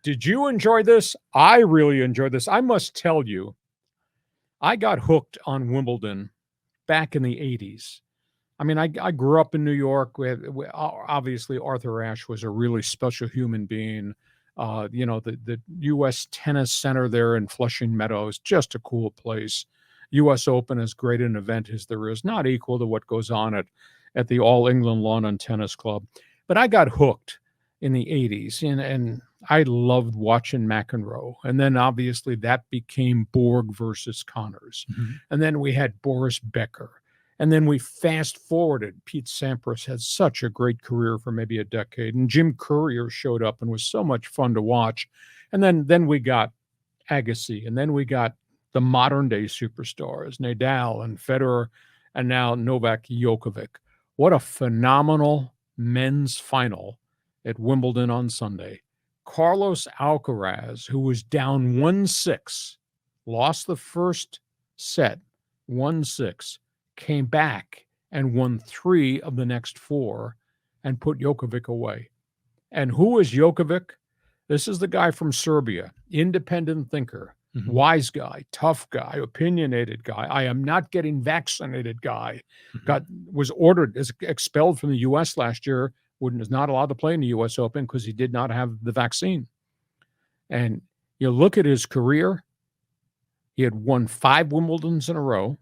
Did you enjoy this? I really enjoyed this. I must tell you, I got hooked on Wimbledon back in the 80s. I mean, I grew up in New York with obviously Arthur Ashe was a really special human being. The U.S. Tennis Center there in Flushing Meadows, just a cool place. U.S. Open, as great an event as there is, not equal to what goes on at the All England Lawn and Tennis Club. But I got hooked in the 80s, and I loved watching McEnroe. And then obviously that became Borg versus Connors. Mm-hmm. And then we had Boris Becker. And then we fast forwarded. Pete Sampras had such a great career for maybe a decade. And Jim Courier showed up and was so much fun to watch. And then we got Agassi. And then we got the modern day superstars, Nadal and Federer, and now Novak Djokovic. What a phenomenal men's final at Wimbledon on Sunday. Carlos Alcaraz, who was down 1-6, lost the first set, 1-6, came back and won 3 of the next 4 and put Djokovic away. And who is Djokovic? This is the guy from Serbia, independent thinker, wise guy, tough guy, opinionated guy. I am not getting vaccinated guy. Was ordered, expelled from the U.S. last year, was not allowed to play in the U.S. Open because he did not have the vaccine. And you look at his career, he had won 5 Wimbledons in a row.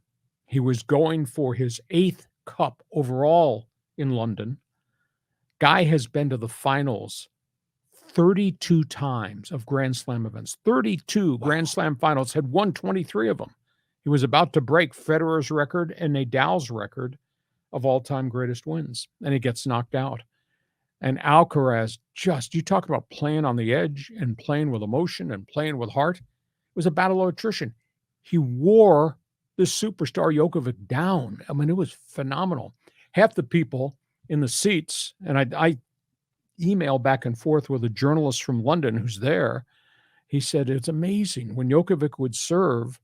He was going for his 8th cup overall in London. Guy has been to the finals 32 times of Grand Slam events. 32 wow. Grand Slam finals, had won 23 of them. He was about to break Federer's record and Nadal's record of all-time greatest wins, and he gets knocked out. And Alcaraz you talk about playing on the edge and playing with emotion and playing with heart. It was a battle of attrition. He wore this superstar Djokovic down. I mean, it was phenomenal. Half the people in the seats, and I emailed back and forth with a journalist from London who's there. He said, it's amazing. When Djokovic would serve,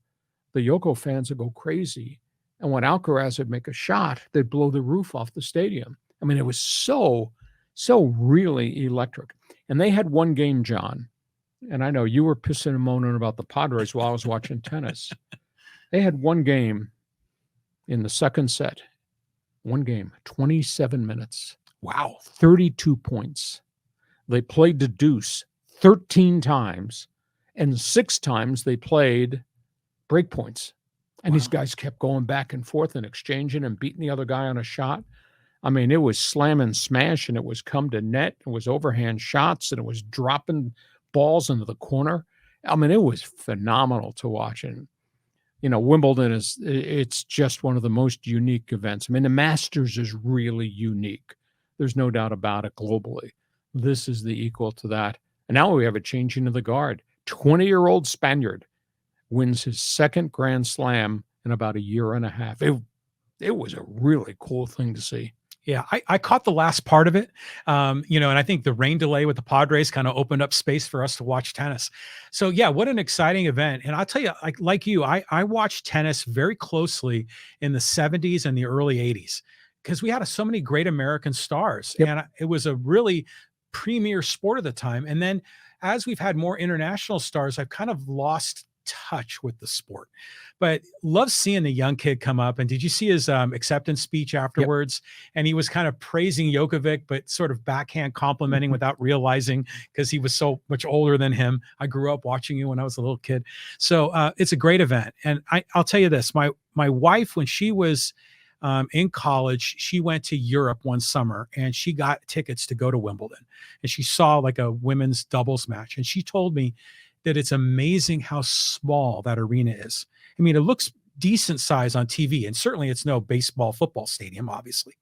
the Djoko fans would go crazy. And when Alcaraz would make a shot, they'd blow the roof off the stadium. I mean, it was so really electric. And they had one game, John, and I know you were pissing and moaning about the Padres while I was watching tennis. They had one game in the second set. One game, 27 minutes. Wow. 32 points. They played the deuce 13 times, and 6 times they played break points. And wow. These guys kept going back and forth and exchanging and beating the other guy on a shot. I mean, it was slam and smash, and it was come to net. It was overhand shots, and it was dropping balls into the corner. I mean, it was phenomenal to watch. And Wimbledon it's just one of the most unique events. I mean, the Masters is really unique. There's no doubt about it globally. This is the equal to that. And now we have a changing of the guard. 20-year-old Spaniard wins his 2nd Grand Slam in about a year and a half. It was a really cool thing to see. Yeah, I caught the last part of it, and I think the rain delay with the Padres kind of opened up space for us to watch tennis. So, yeah, what an exciting event. And I'll tell you, like you, I watched tennis very closely in the 70s and the early 80s because we had so many great American stars. Yep. And it was a really premier sport at the time. And then as we've had more international stars, I've kind of lost touch with the sport, but love seeing the young kid come up. And did you see his acceptance speech afterwards? Yep. And he was kind of praising Djokovic, but sort of backhand complimenting without realizing, because he was so much older than him. I grew up watching you when I was a little kid. So it's a great event. And I'll tell you this, my wife, when she was in college, she went to Europe one summer and she got tickets to go to Wimbledon, and she saw like a women's doubles match. And she told me that it's amazing how small that arena is. I mean, it looks decent size on TV, and certainly it's no baseball, football stadium, obviously.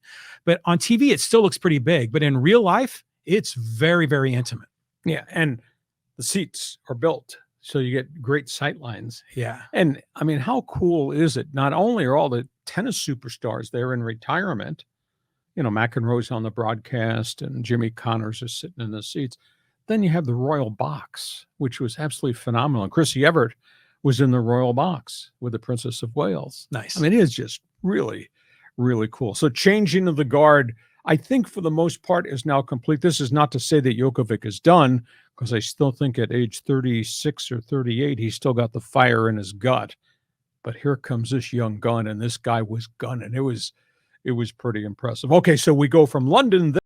But on TV, it still looks pretty big. But in real life, it's very, very intimate. Yeah, and the seats are built so you get great sight lines. Yeah. And, I mean, how cool is it? Not only are all the tennis superstars there in retirement, McEnroe's on the broadcast and Jimmy Connors is sitting in the seats. Then you have the Royal Box, which was absolutely phenomenal. And Chrissy Everett was in the Royal Box with the Princess of Wales. Nice. I mean, it is just really, really cool. So changing of the guard, I think for the most part is now complete. This is not to say that Djokovic is done, because I still think at age 36 or 38, he's still got the fire in his gut. But here comes this young gun, and this guy was gunning. It was pretty impressive. Okay, so we go from London